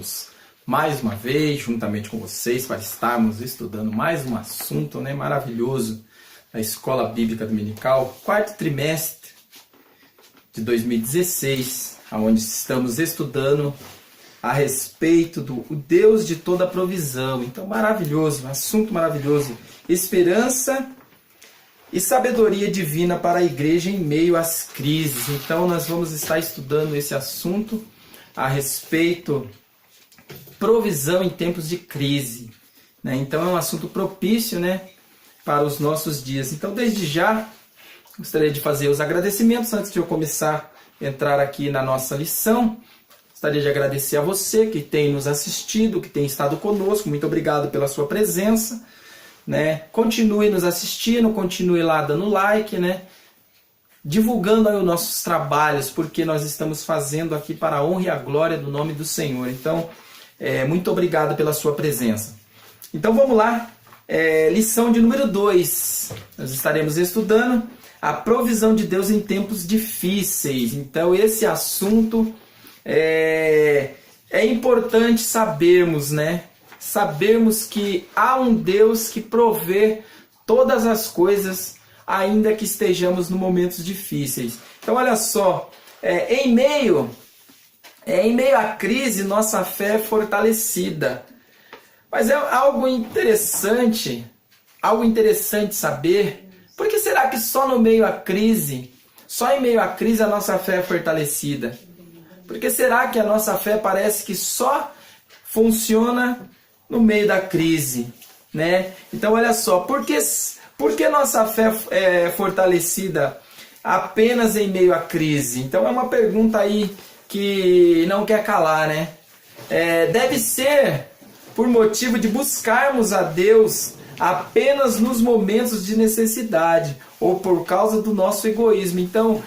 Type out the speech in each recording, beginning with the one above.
juntos mais uma vez, juntamente com vocês, para estarmos estudando mais um assunto, né, maravilhoso da Escola Bíblica Dominical, quarto trimestre de 2016, onde estamos estudando a respeito do Deus de toda provisão. Então, maravilhoso, assunto maravilhoso, esperança e sabedoria divina para a igreja em meio às crises. Então, nós vamos estar estudando esse assunto a respeito provisão em tempos de crise, né? Então é um assunto propício, né, para os nossos dias. Então, desde já, gostaria de fazer os agradecimentos antes de eu começar a entrar aqui na nossa lição. Gostaria de agradecer a você que tem nos assistido, que tem estado conosco. Muito obrigado pela sua presença, né? Continue nos assistindo, continue lá dando like, né? Divulgando aí os nossos trabalhos, porque nós estamos fazendo aqui para a honra e a glória do nome do Senhor. Então, muito obrigado pela sua presença. Então vamos lá, lição de número 2. Nós estaremos estudando a provisão de Deus em tempos difíceis. Então esse assunto é importante sabermos, né? Sabermos que há um Deus que provê todas as coisas, ainda que estejamos em momentos difíceis. Então olha só, em meio à crise, nossa fé é fortalecida. Mas é algo interessante saber, por que será que só em meio à crise a nossa fé é fortalecida? Por que será que a nossa fé parece que só funciona no meio da crise, né? Então olha só, por que nossa fé é fortalecida apenas em meio à crise? Então é uma pergunta aí que não quer calar, né? Deve ser por motivo de buscarmos a Deus apenas nos momentos de necessidade ou por causa do nosso egoísmo. Então,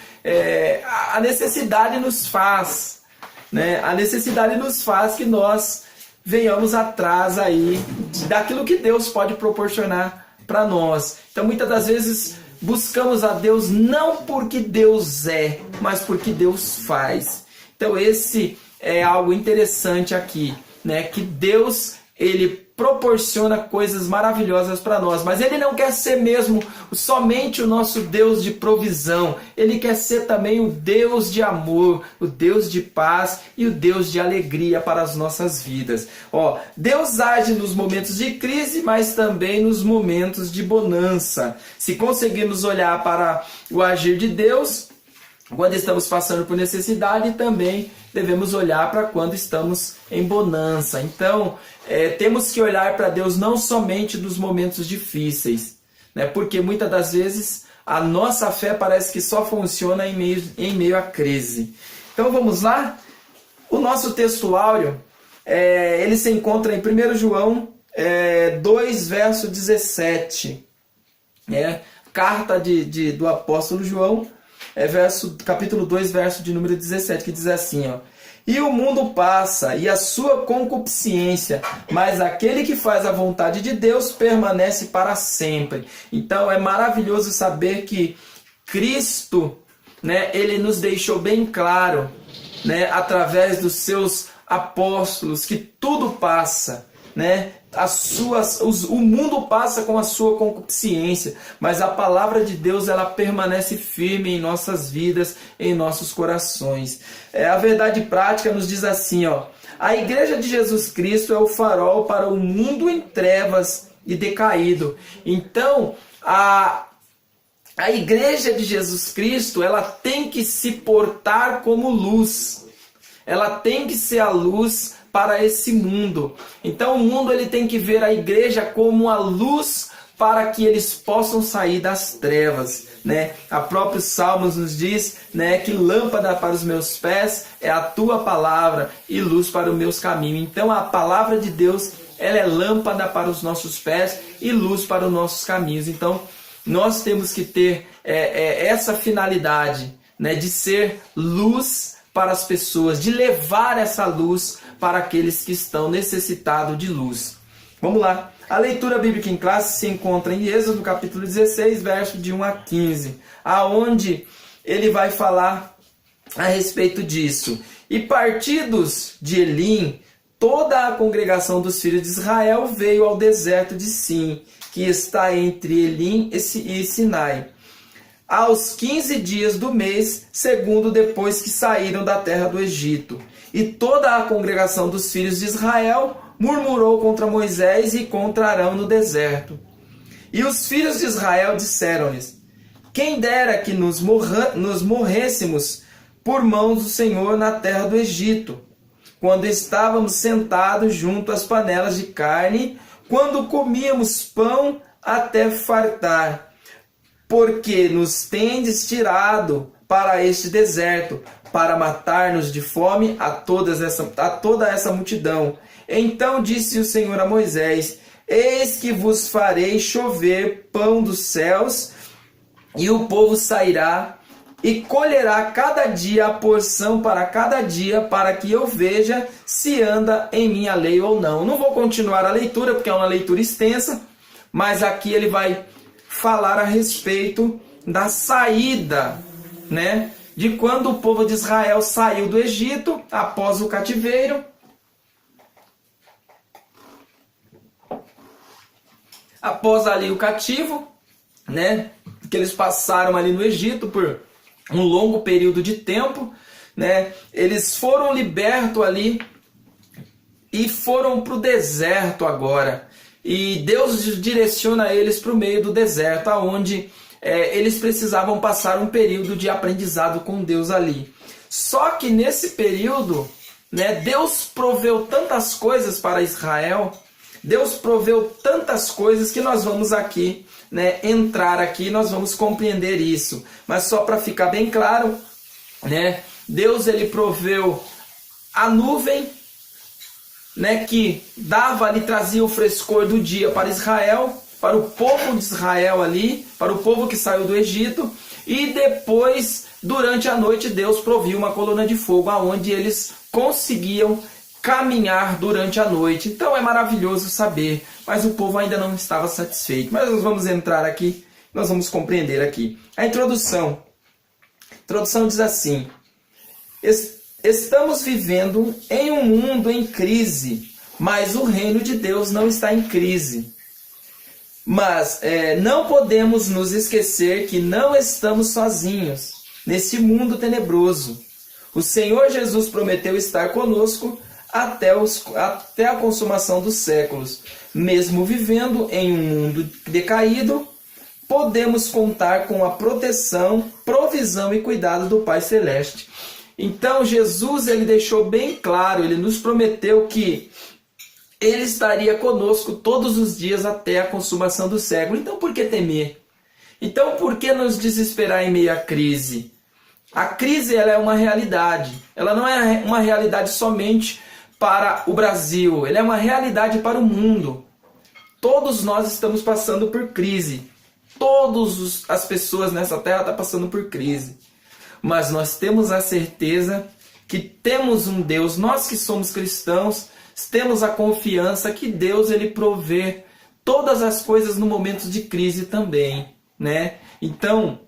a necessidade nos faz, né? A necessidade nos faz que nós venhamos atrás aí daquilo que Deus pode proporcionar para nós. Então, muitas das vezes buscamos a Deus não porque Deus é, mas porque Deus faz. Então esse é algo interessante aqui, né? Que Deus, ele proporciona coisas maravilhosas para nós, mas ele não quer ser mesmo somente o nosso Deus de provisão. Ele quer ser também o Deus de amor, o Deus de paz e o Deus de alegria para as nossas vidas. Deus age nos momentos de crise, mas também nos momentos de bonança. Se conseguirmos olhar para o agir de Deus quando estamos passando por necessidade, também devemos olhar para quando estamos em bonança. Então, temos que olhar para Deus não somente nos momentos difíceis, né? Porque muitas das vezes a nossa fé parece que só funciona em meio à crise. Então vamos lá? O nosso texto áureo, ele se encontra em 1 João 2, verso 17. Carta do apóstolo João, capítulo 2, verso de número 17, que diz assim, E o mundo passa, e a sua concupiscência, mas aquele que faz a vontade de Deus permanece para sempre. Então é maravilhoso saber que Cristo, né, ele nos deixou bem claro, né, através dos seus apóstolos, que tudo passa, né? O mundo passa com a sua concupiscência, mas a palavra de Deus, ela permanece firme em nossas vidas, em nossos corações. A verdade prática nos diz assim, a igreja de Jesus Cristo é o farol para o mundo em trevas e decaído. Então, a igreja de Jesus Cristo, ela tem que se portar como luz. Ela tem que ser a luz para esse mundo. Então o mundo, ele tem que ver a igreja como a luz para que eles possam sair das trevas, né? A própria Salmos nos diz, né, que lâmpada para os meus pés é a tua palavra e luz para os meus caminhos. Então a palavra de Deus, ela é lâmpada para os nossos pés e luz para os nossos caminhos. Então nós temos que ter essa finalidade, né, de ser luz para as pessoas, de levar essa luz para aqueles que estão necessitados de luz. Vamos lá. A leitura bíblica em classe se encontra em Êxodo, capítulo 16, verso de 1 a 15, aonde ele vai falar a respeito disso. E partidos de Elim, toda a congregação dos filhos de Israel veio ao deserto de Sim, que está entre Elim e Sinai, aos 15 dias do mês, segundo depois que saíram da terra do Egito. E toda a congregação dos filhos de Israel murmurou contra Moisés e contra Arão no deserto. E os filhos de Israel disseram-lhes: quem dera que nos morrêssemos por mãos do Senhor na terra do Egito, quando estávamos sentados junto às panelas de carne, quando comíamos pão até fartar, porque nos tendes tirado para este deserto, para matar-nos de fome a toda essa multidão. Então disse o Senhor a Moisés: eis que vos farei chover pão dos céus, e o povo sairá e colherá cada dia a porção para cada dia, para que eu veja se anda em minha lei ou não. Não vou continuar a leitura, porque é uma leitura extensa, mas aqui ele vai falar a respeito da saída, né? De quando o povo de Israel saiu do Egito após o cativeiro. Após ali o cativo, né? Que eles passaram ali no Egito por um longo período de tempo, né? Eles foram libertos ali e foram para o deserto agora. E Deus direciona eles para o meio do deserto, aonde eles precisavam passar um período de aprendizado com Deus ali. Só que nesse período, né, Deus proveu tantas coisas para Israel, Deus proveu tantas coisas que nós vamos aqui, né, entrar aqui, nós vamos compreender isso. Mas só para ficar bem claro, né, Deus ele proveu a nuvem, né, que dava ali, trazia o frescor do dia para Israel, para o povo de Israel ali, para o povo que saiu do Egito, e depois, durante a noite, Deus proviu uma coluna de fogo, aonde eles conseguiam caminhar durante a noite. Então é maravilhoso saber, mas o povo ainda não estava satisfeito. Mas nós vamos entrar aqui, nós vamos compreender aqui. A introdução diz assim: estamos vivendo em um mundo em crise, mas o reino de Deus não está em crise. Mas não podemos nos esquecer que não estamos sozinhos nesse mundo tenebroso. O Senhor Jesus prometeu estar conosco até a consumação dos séculos. Mesmo vivendo em um mundo decaído, podemos contar com a proteção, provisão e cuidado do Pai Celeste. Então Jesus ele deixou bem claro, ele nos prometeu que ele estaria conosco todos os dias até a consumação do século. Então por que temer? Então por que nos desesperar em meio à crise? A crise ela é uma realidade. Ela não é uma realidade somente para o Brasil. Ela é uma realidade para o mundo. Todos nós estamos passando por crise. Todas as pessoas nessa terra estão passando por crise. Mas nós temos a certeza que temos um Deus. Nós que somos cristãos, temos a confiança que Deus ele provê todas as coisas no momento de crise também, né? Então,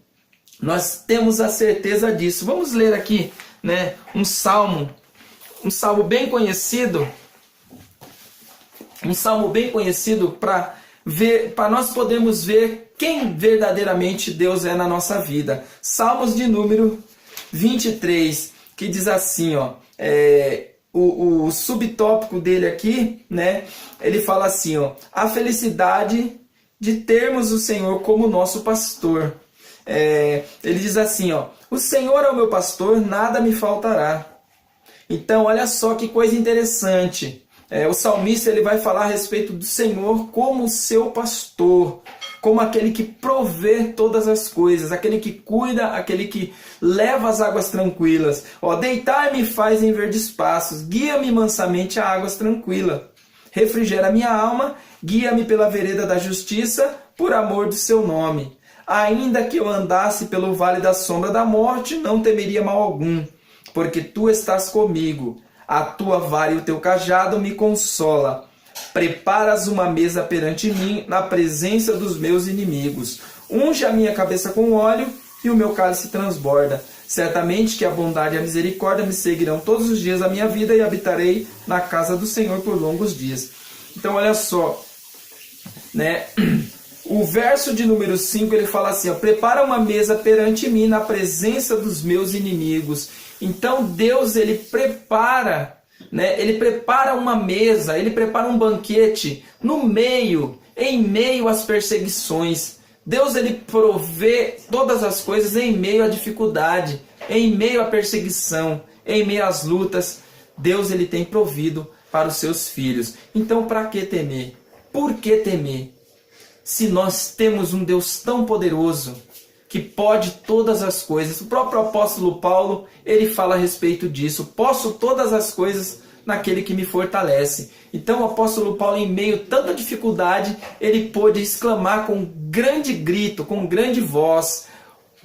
nós temos a certeza disso. Vamos ler aqui, né, um salmo bem conhecido, para nós podermos ver quem verdadeiramente Deus é na nossa vida. Salmos de número 23, que diz assim, ó, o subtópico dele aqui, né, ele fala assim, ó: a felicidade de termos o Senhor como nosso pastor. Ele diz assim, ó: o Senhor é o meu pastor, nada me faltará. Então, olha só que coisa interessante. O salmista ele vai falar a respeito do Senhor como seu pastor, como aquele que provê todas as coisas, aquele que cuida, aquele que leva as águas tranquilas. Deitar-me faz em verdes passos, guia-me mansamente a águas tranquilas. Refrigera minha alma, guia-me pela vereda da justiça, por amor do seu nome. Ainda que eu andasse pelo vale da sombra da morte, não temeria mal algum, porque tu estás comigo. A tua vara e o teu cajado me consola. Preparas uma mesa perante mim, na presença dos meus inimigos. Unge a minha cabeça com óleo, e o meu cálice transborda. Certamente que a bondade e a misericórdia me seguirão todos os dias da minha vida e habitarei na casa do Senhor por longos dias. Então olha só, né? O verso de número 5, ele fala assim, ó, prepara uma mesa perante mim na presença dos meus inimigos. Então Deus, ele prepara, né? Ele prepara uma mesa, ele prepara um banquete em meio às perseguições. Deus, ele provê todas as coisas em meio à dificuldade, em meio à perseguição, em meio às lutas. Deus, ele tem provido para os seus filhos. Então, para que temer? Por que temer? Se nós temos um Deus tão poderoso, que pode todas as coisas. O próprio apóstolo Paulo, ele fala a respeito disso. Posso todas as coisas naquele que me fortalece. Então o apóstolo Paulo, em meio a tanta dificuldade, ele pôde exclamar com grande grito, com grande voz,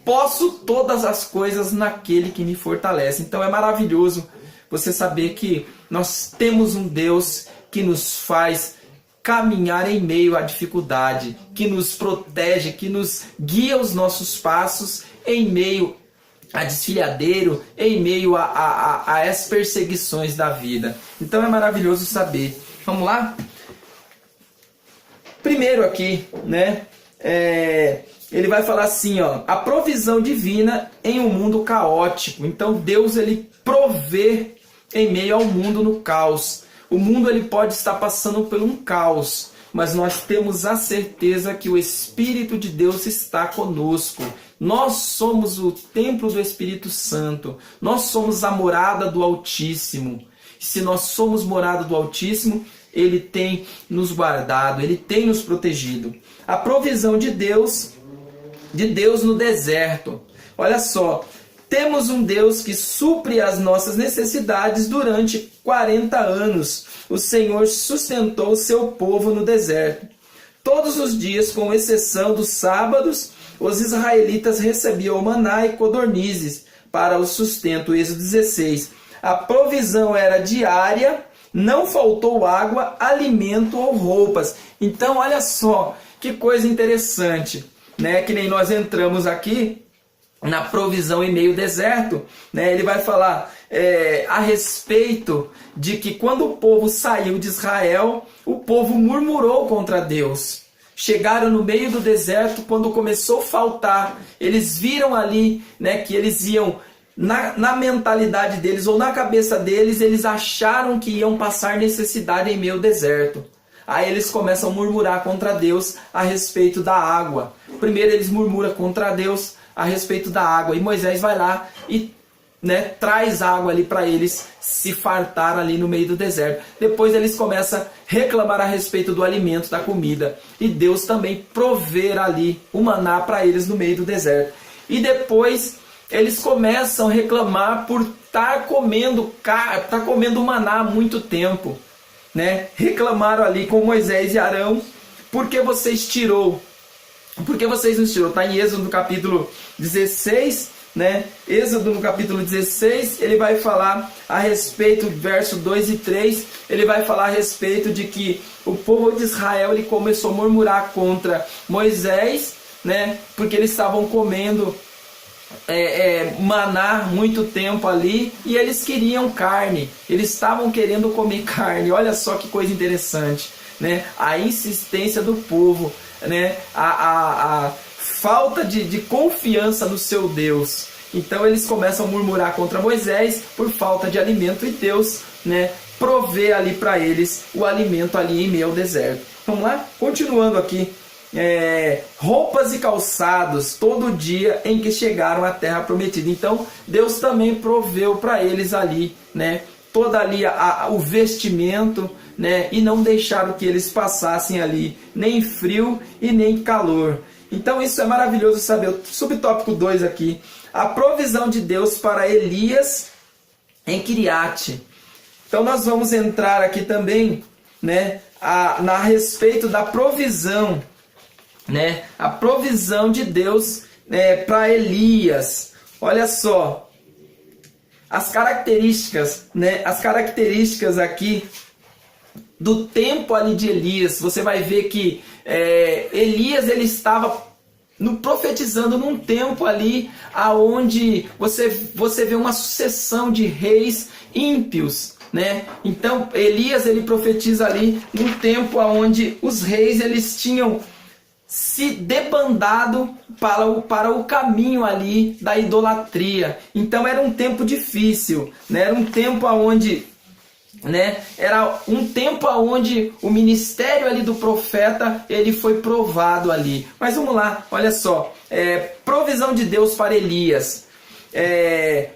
posso todas as coisas naquele que me fortalece. Então é maravilhoso você saber que nós temos um Deus que nos faz caminhar em meio à dificuldade, que nos protege, que nos guia os nossos passos em meio a desfiladeiro, em meio às perseguições da vida. Então é maravilhoso saber. Vamos lá? Primeiro aqui, né? Ele vai falar assim, ó, a provisão divina em um mundo caótico. Então Deus, ele provê em meio ao mundo no caos. O mundo, ele pode estar passando por um caos, mas nós temos a certeza que o Espírito de Deus está conosco. Nós somos o templo do Espírito Santo. Nós somos a morada do Altíssimo. Se nós somos morada do Altíssimo, ele tem nos guardado, ele tem nos protegido. A provisão de Deus no deserto. Olha só, temos um Deus que supre as nossas necessidades durante 40 anos. O Senhor sustentou o seu povo no deserto. Todos os dias, com exceção dos sábados, os israelitas recebiam maná e codornizes para o sustento. Êxodo 16. A provisão era diária, não faltou água, alimento ou roupas. Então, olha só, que coisa interessante, né? Que nem nós entramos aqui na provisão em meio deserto, né? Ele vai falar a respeito de que quando o povo saiu de Israel, o povo murmurou contra Deus. Chegaram no meio do deserto, quando começou a faltar, eles viram ali, né, que eles iam, na mentalidade deles ou na cabeça deles, eles acharam que iam passar necessidade em meio ao deserto. Aí eles começam a murmurar contra Deus a respeito da água. Primeiro eles murmuram contra Deus a respeito da água. E Moisés vai lá e, né, traz água ali para eles se fartar ali no meio do deserto. Depois eles começam a reclamar a respeito do alimento, da comida. E Deus também prover ali o maná para eles no meio do deserto. E depois eles começam a reclamar por estar comendo maná há muito tempo, né? Reclamaram ali com Moisés e Arão, por que vocês tirou? Por que vocês nos tirou? Está em Êxodo no capítulo 16, né? Êxodo no capítulo 16, ele vai falar a respeito, verso 2 e 3, ele vai falar a respeito de que o povo de Israel, ele começou a murmurar contra Moisés, né? Porque eles estavam comendo maná muito tempo ali e eles queriam carne, eles estavam querendo comer carne. Olha só que coisa interessante, né? A insistência do povo, né? A falta de confiança no seu Deus. Então eles começam a murmurar contra Moisés por falta de alimento, e Deus, né, provê ali para eles o alimento ali em meio ao deserto. Vamos lá? Continuando aqui. Roupas e calçados todo dia em que chegaram à terra prometida. Então Deus também proveu para eles ali, né, todo ali o vestimento, né, e não deixaram que eles passassem ali nem frio e nem calor. Então isso é maravilhoso saber. O subtópico 2 aqui, a provisão de Deus para Elias em Quiriate. Então nós vamos entrar aqui também, né, a respeito da provisão, né, a provisão de Deus, né, para Elias. Olha só as características, né, as características aqui do tempo ali de Elias. Você vai ver que Elias, ele estava profetizando num tempo ali aonde você vê uma sucessão de reis ímpios, né? Então Elias ele profetiza ali num tempo aonde os reis eles tinham se debandado para o caminho ali da idolatria. Então era um tempo difícil, né? Era um tempo aonde, né? Era um tempo aonde o ministério ali do profeta ele foi provado ali. Mas vamos lá, olha só, provisão de Deus para Elias.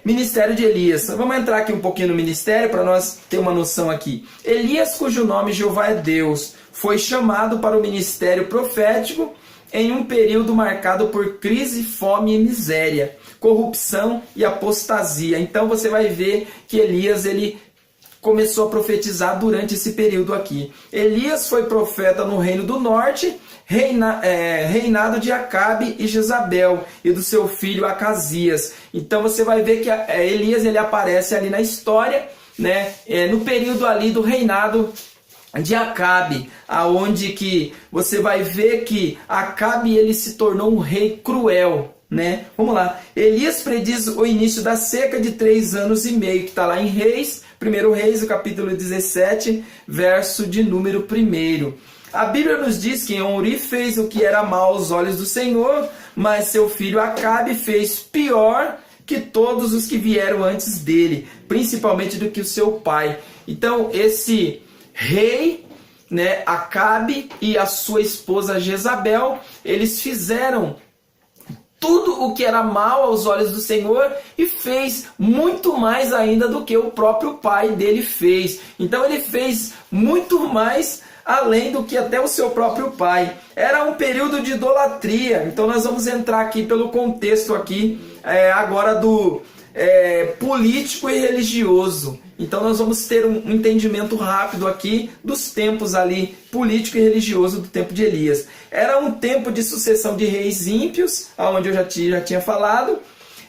Ministério de Elias. Vamos entrar aqui um pouquinho no ministério para nós ter uma noção aqui. Elias, cujo nome Jeová é Deus, foi chamado para o ministério profético em um período marcado por crise, fome e miséria, corrupção e apostasia. Então você vai ver que Elias ele começou a profetizar durante esse período aqui. Elias foi profeta no reino do norte, reinado de Acabe e Jezabel e do seu filho Acasias. Então você vai ver que Elias ele aparece ali na história, né, no período ali do reinado de Acabe, aonde que você vai ver que Acabe ele se tornou um rei cruel, né? Vamos lá. Elias prediz o início da seca de 3 anos e meio, que está lá em Reis, 1 Reis, o capítulo 17, verso de número 1. A Bíblia nos diz que Omri fez o que era mal aos olhos do Senhor, mas seu filho Acabe fez pior que todos os que vieram antes dele, principalmente do que o seu pai. Então esse rei, né, Acabe e a sua esposa Jezabel, eles fizeram tudo o que era mal aos olhos do Senhor e fez muito mais ainda do que o próprio pai dele fez. Então ele fez muito mais além do que até o seu próprio pai. Era um período de idolatria. Então nós vamos entrar aqui pelo contexto aqui agora do político e religioso. Então nós vamos ter um entendimento rápido aqui dos tempos ali político e religioso do tempo de Elias. Era um tempo de sucessão de reis ímpios, onde eu já tinha falado.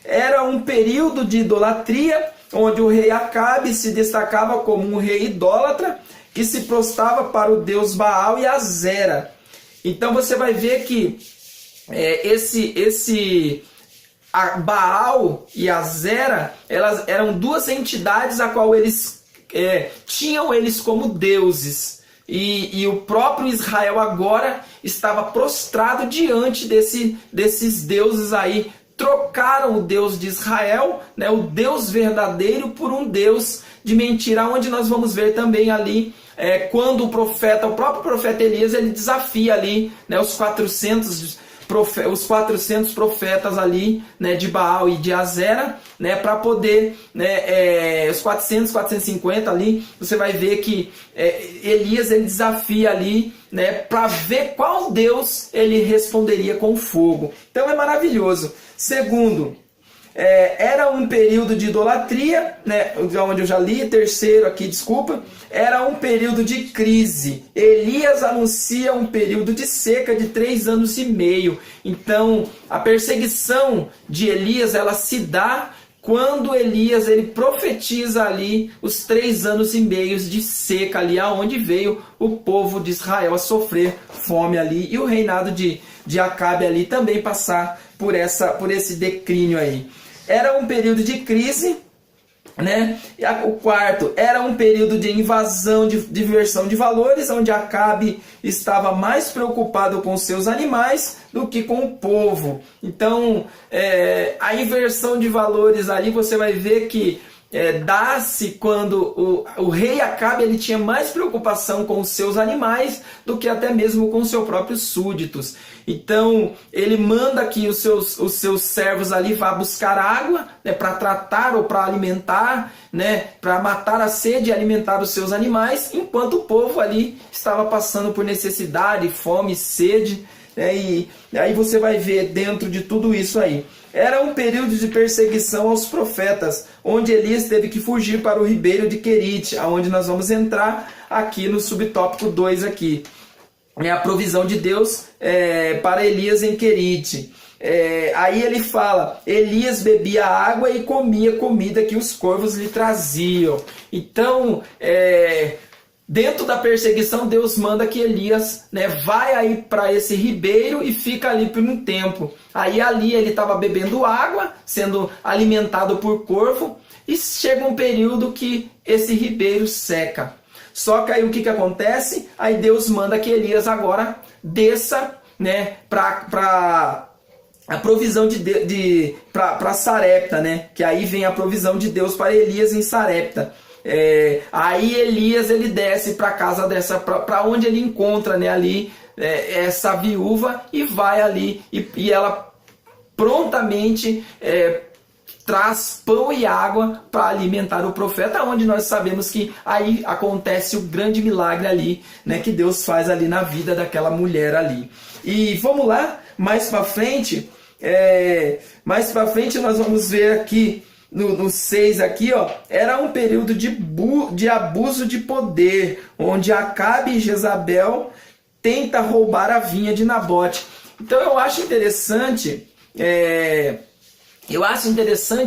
Era um período de idolatria, onde o rei Acabe se destacava como um rei idólatra, que se prostrava para o deus Baal e Azera. Então você vai ver que Baal e Azera, elas eram duas entidades a qual eles tinham eles como deuses. E o próprio Israel agora estava prostrado diante desses deuses aí. Trocaram o Deus de Israel, né, o Deus verdadeiro, por um Deus de mentira, onde nós vamos ver também ali quando o próprio profeta Elias, ele desafia ali, né, os 400 profetas ali, né, de Baal e de Azera, né, para poder, né, os 450 ali, você vai ver que Elias ele desafia ali, né, para ver qual Deus ele responderia com fogo. Então é maravilhoso. Segundo, era um período de idolatria, né, onde eu já li. Terceiro aqui, desculpa, era um período de crise. Elias anuncia um período de seca de 3 anos e meio. Então, a perseguição de Elias, ela se dá quando Elias ele profetiza ali os 3 anos e meio de seca ali, aonde veio o povo de Israel a sofrer fome ali, e o reinado de Acabe ali também passar por esse declínio aí. Era um período de crise, né? E o quarto era um período de invasão, de diversão de valores, onde Acabe estava mais preocupado com seus animais do que com o povo. Então, a inversão de valores ali, você vai ver que dá-se quando o rei Acabe ele tinha mais preocupação com os seus animais do que até mesmo com os seus próprios súditos. Então ele manda que os seus servos ali vá buscar água, né, para tratar ou para alimentar, né, para matar a sede e alimentar os seus animais, enquanto o povo ali estava passando por necessidade, fome, sede. E aí você vai ver dentro de tudo isso aí. Era um período de perseguição aos profetas, onde Elias teve que fugir para o ribeiro de Querite, aonde nós vamos entrar aqui no subtópico 2 aqui. É a provisão de Deus para Elias em Querite. Aí ele fala, Elias bebia água e comia comida que os corvos lhe traziam. Então, dentro da perseguição, Deus manda que Elias, né, vai aí para esse ribeiro e fica ali por um tempo. Aí ali ele estava bebendo água, sendo alimentado por corvo, e chega um período que esse ribeiro seca. Só que aí o que acontece? Aí Deus manda que Elias agora desça, né, para a provisão para Sarepta, né? Que aí vem a provisão de Deus para Elias em Sarepta. Aí Elias ele desce para casa para onde ele encontra, né, ali essa viúva, e vai ali e ela prontamente traz pão e água para alimentar o profeta, onde nós sabemos que aí acontece o grande milagre ali, né, que Deus faz ali na vida daquela mulher ali. E vamos lá, mais para frente, nós vamos ver aqui no 6 aqui, ó, era um período de abuso de poder, onde Acabe e Jezabel tenta roubar a vinha de Nabote. Então eu acho interessante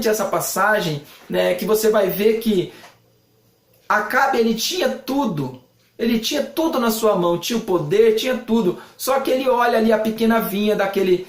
essa passagem, né, que você vai ver que Acabe ele tinha tudo na sua mão, tinha o poder, tinha tudo, só que ele olha ali a pequena vinha daquele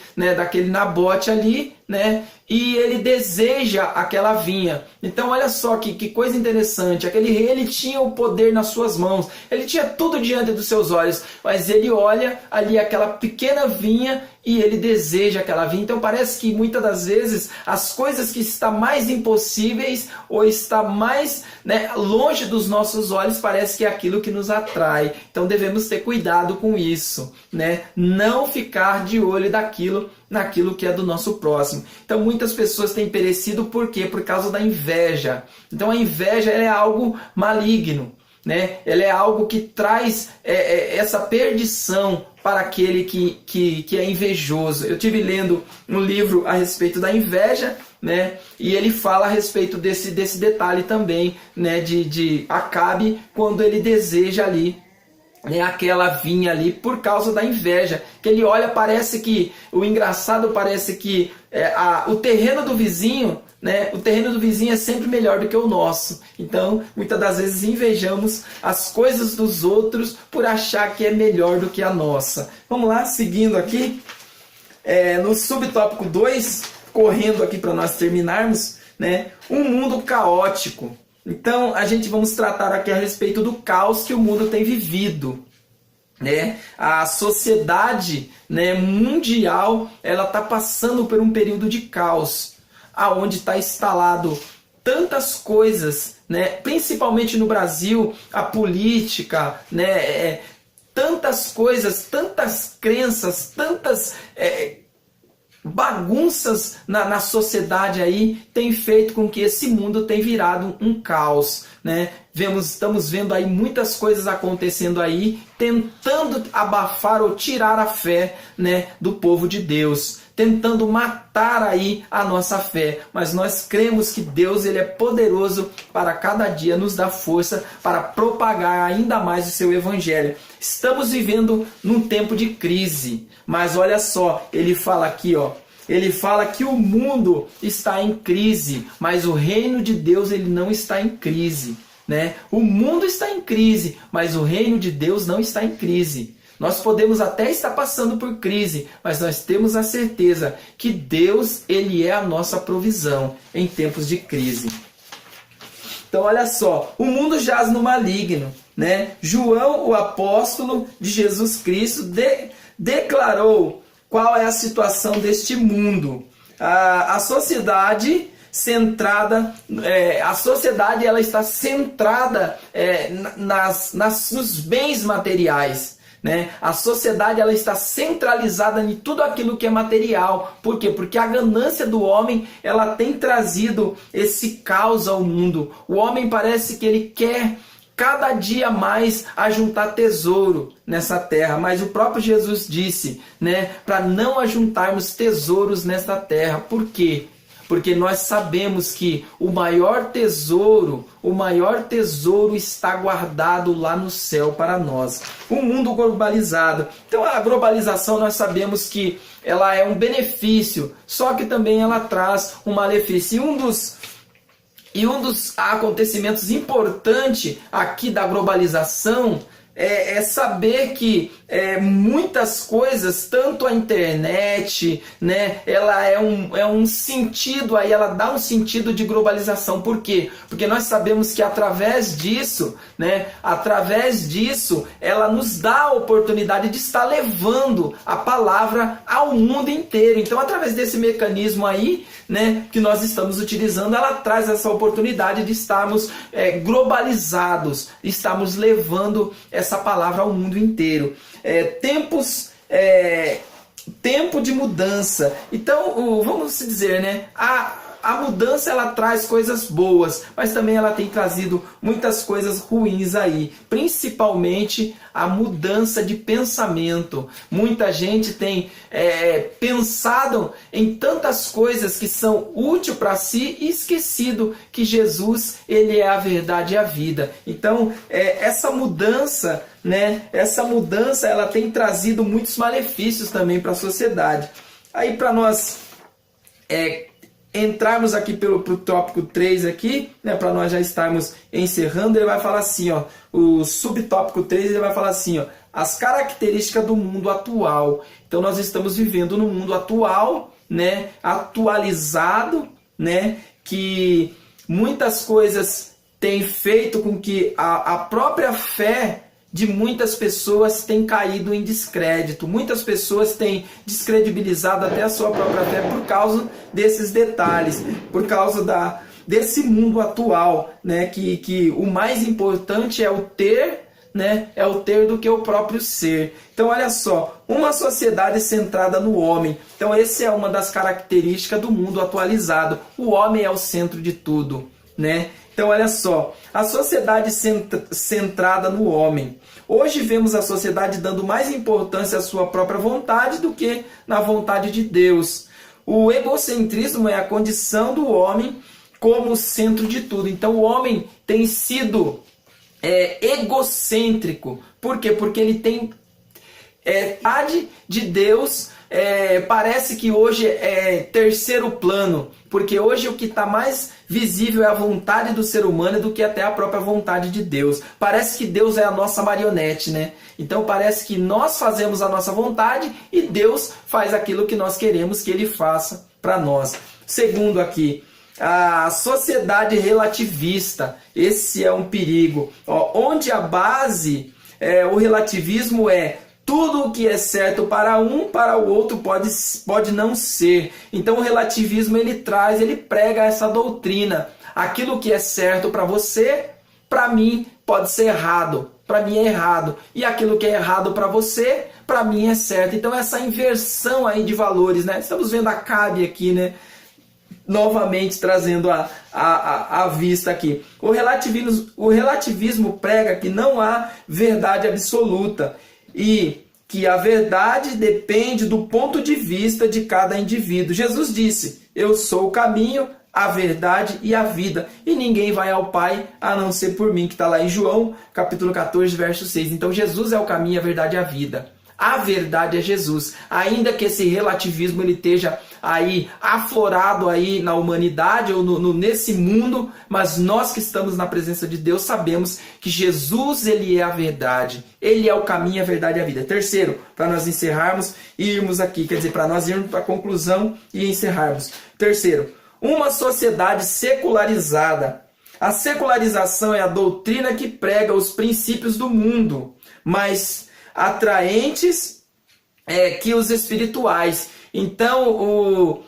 Nabote ali, né, e ele deseja aquela vinha. Então olha só que coisa interessante, aquele rei ele tinha o poder nas suas mãos, ele tinha tudo diante dos seus olhos, mas ele olha ali aquela pequena vinha e ele deseja aquela vinha. Então parece que muitas das vezes as coisas que estão mais impossíveis ou está mais, né, longe dos nossos olhos, parece que é aquilo que nos atrai. Então devemos ter cuidado com isso, né? Não ficar de olho naquilo que é do nosso próximo. Então muitas pessoas têm perecido por quê? Por causa da inveja. Então a inveja ela é algo maligno, né? Ela é algo que traz essa perdição para aquele que é invejoso. Eu tive lendo um livro a respeito da inveja, né? E ele fala a respeito desse detalhe também, né? De Acabe, quando ele deseja ali, né, aquela vinha ali por causa da inveja, que ele olha, parece que o terreno do vizinho, né, o terreno do vizinho é sempre melhor do que o nosso. Então muitas das vezes invejamos as coisas dos outros por achar que é melhor do que a nossa. Vamos lá, seguindo aqui, no subtópico 2, correndo aqui para nós terminarmos, né, um mundo caótico. Então, vamos tratar aqui a respeito do caos que o mundo tem vivido, né? A sociedade, né, mundial, ela está passando por um período de caos, aonde está instalado tantas coisas, né? Principalmente no Brasil, a política, né? Tantas coisas, tantas crenças, tantas bagunças na sociedade aí tem feito com que esse mundo tenha virado um caos, né? Estamos vendo aí muitas coisas acontecendo aí, tentando abafar ou tirar a fé, né, do povo de Deus, tentando matar aí a nossa fé. Mas nós cremos que Deus ele é poderoso para cada dia nos dar força para propagar ainda mais o seu evangelho. Estamos vivendo num tempo de crise, mas olha só, ele fala aqui, ó, ele fala que o mundo está em crise, mas o reino de Deus ele não está em crise, né? O mundo está em crise, mas o reino de Deus não está em crise. Nós podemos até estar passando por crise, mas nós temos a certeza que Deus ele é a nossa provisão em tempos de crise. Então olha só, o mundo jaz no maligno, né? João, o apóstolo de Jesus Cristo, declarou qual é a situação deste mundo. A sociedade centrada, ela está centrada nos bens materiais, né? A sociedade ela está centralizada em tudo aquilo que é material. Por quê? Porque a ganância do homem ela tem trazido esse caos ao mundo. O homem parece que ele quer cada dia mais ajuntar tesouro nessa terra, mas o próprio Jesus disse, né, para não ajuntarmos tesouros nesta terra. Por quê? Porque nós sabemos que o maior tesouro está guardado lá no céu para nós. Um mundo globalizado. Então a globalização nós sabemos que ela é um benefício, só que também ela traz um malefício. E E um dos acontecimentos importantes aqui da globalização é saber que muitas coisas, tanto a internet, né, ela é um sentido aí, ela dá um sentido de globalização. Por quê? Porque nós sabemos que através disso, né, ela nos dá a oportunidade de estar levando a palavra ao mundo inteiro. Então, através desse mecanismo aí, né, que nós estamos utilizando, ela traz essa oportunidade de estarmos globalizados, estarmos levando essa palavra ao mundo inteiro. Tempo de mudança. Então, vamos dizer, né, a mudança ela traz coisas boas, mas também ela tem trazido muitas coisas ruins aí, principalmente a mudança de pensamento. Muita gente tem pensado em tantas coisas que são úteis para si e esquecido que Jesus, ele é a verdade e a vida. Então, essa mudança, né, ela tem trazido muitos malefícios também para a sociedade. Aí, para nós entrarmos aqui pro tópico 3 aqui, né, para nós já estarmos encerrando, ele vai falar assim, ó, o subtópico 3, ele vai falar assim, ó, as características do mundo atual. Então nós estamos vivendo no mundo atual, né, atualizado, né, que muitas coisas têm feito com que a própria fé de muitas pessoas tem caído em descrédito. Muitas pessoas têm descredibilizado até a sua própria fé por causa desses detalhes, por causa desse mundo atual, né? Que o mais importante é o ter, né? É o ter do que o próprio ser. Então, olha só, uma sociedade centrada no homem. Então, essa é uma das características do mundo atualizado. O homem é o centro de tudo, né? Então, olha só, a sociedade centrada no homem. Hoje vemos a sociedade dando mais importância à sua própria vontade do que na vontade de Deus. O egocentrismo é a condição do homem como centro de tudo. Então, o homem tem sido egocêntrico. Por quê? Porque ele tem vontade de Deus. Parece que hoje é terceiro plano, porque hoje o que está mais visível é a vontade do ser humano do que até a própria vontade de Deus. Parece que Deus é a nossa marionete, né? Então parece que nós fazemos a nossa vontade e Deus faz aquilo que nós queremos que Ele faça para nós. Segundo aqui, a sociedade relativista. Esse é um perigo. Onde a base, o relativismo tudo o que é certo para um, para o outro pode não ser. Então o relativismo ele prega essa doutrina. Aquilo que é certo para você, para mim pode ser errado. Para mim é errado. E aquilo que é errado para você, para mim é certo. Então essa inversão aí de valores, né? Estamos vendo a Cabe aqui, né? Novamente trazendo a vista aqui. O relativismo prega que não há verdade absoluta e que a verdade depende do ponto de vista de cada indivíduo. Jesus disse, eu sou o caminho, a verdade e a vida, e ninguém vai ao Pai a não ser por mim, que está lá em João, capítulo 14, verso 6. Então Jesus é o caminho, a verdade e a vida. A verdade é Jesus. Ainda que esse relativismo ele esteja aí aflorado aí na humanidade ou nesse mundo, mas nós que estamos na presença de Deus sabemos que Jesus ele é a verdade. Ele é o caminho, a verdade e a vida. Terceiro, para nós encerrarmos e irmos aqui, quer dizer, para nós irmos para a conclusão e encerrarmos. Terceiro, uma sociedade secularizada. A secularização é a doutrina que prega os princípios do mundo, mas atraentes que os espirituais. Então,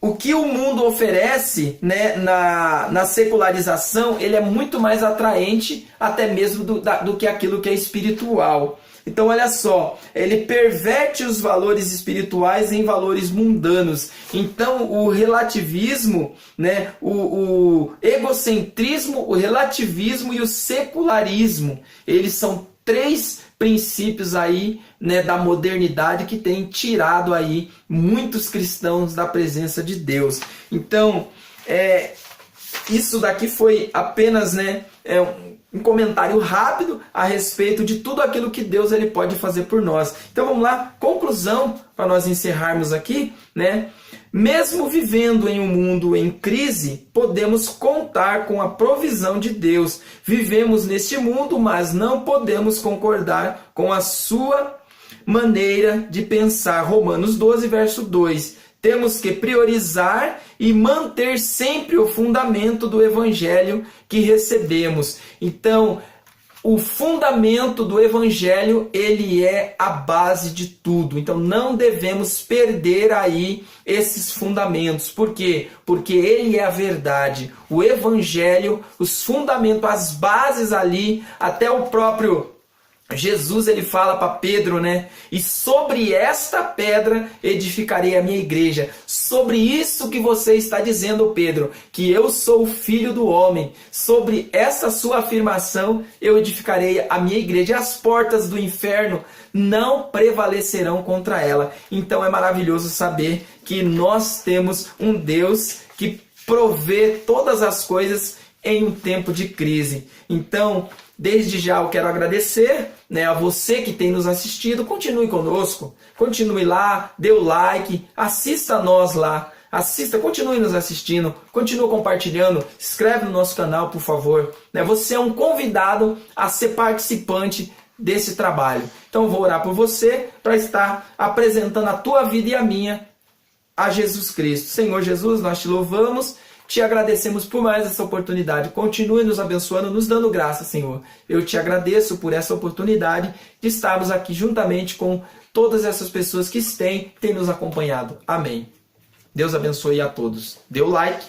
o que o mundo oferece, né, na secularização, ele é muito mais atraente até mesmo do que aquilo que é espiritual. Então, olha só, ele perverte os valores espirituais em valores mundanos. Então, o relativismo, né, o egocentrismo, o relativismo e o secularismo, eles são três princípios aí, né, da modernidade que tem tirado aí muitos cristãos da presença de Deus. Então, isso daqui foi apenas, né, um comentário rápido a respeito de tudo aquilo que Deus ele pode fazer por nós. Então vamos lá, conclusão para nós encerrarmos aqui, né? Mesmo vivendo em um mundo em crise, podemos contar com a provisão de Deus. Vivemos neste mundo, mas não podemos concordar com a sua maneira de pensar. Romanos 12, verso 2. Temos que priorizar e manter sempre o fundamento do evangelho que recebemos. Então, o fundamento do evangelho, ele é a base de tudo. Então não devemos perder aí esses fundamentos. Por quê? Porque ele é a verdade. O evangelho, os fundamentos, as bases ali, até o próprio Jesus, ele fala para Pedro, né? E sobre esta pedra edificarei a minha igreja. Sobre isso que você está dizendo, Pedro, que eu sou o filho do homem. Sobre essa sua afirmação, eu edificarei a minha igreja. E as portas do inferno não prevalecerão contra ela. Então é maravilhoso saber que nós temos um Deus que provê todas as coisas em um tempo de crise. Então, desde já eu quero agradecer, né, a você que tem nos assistido. Continue conosco, continue lá, dê o like, assista a nós lá, continue nos assistindo, continue compartilhando, inscreve no nosso canal, por favor. Né, você é um convidado a ser participante desse trabalho. Então eu vou orar por você para estar apresentando a tua vida e a minha a Jesus Cristo. Senhor Jesus, nós te louvamos, te agradecemos por mais essa oportunidade. Continue nos abençoando, nos dando graça, Senhor. Eu te agradeço por essa oportunidade de estarmos aqui juntamente com todas essas pessoas que têm nos acompanhado. Amém. Deus abençoe a todos. Dê o like,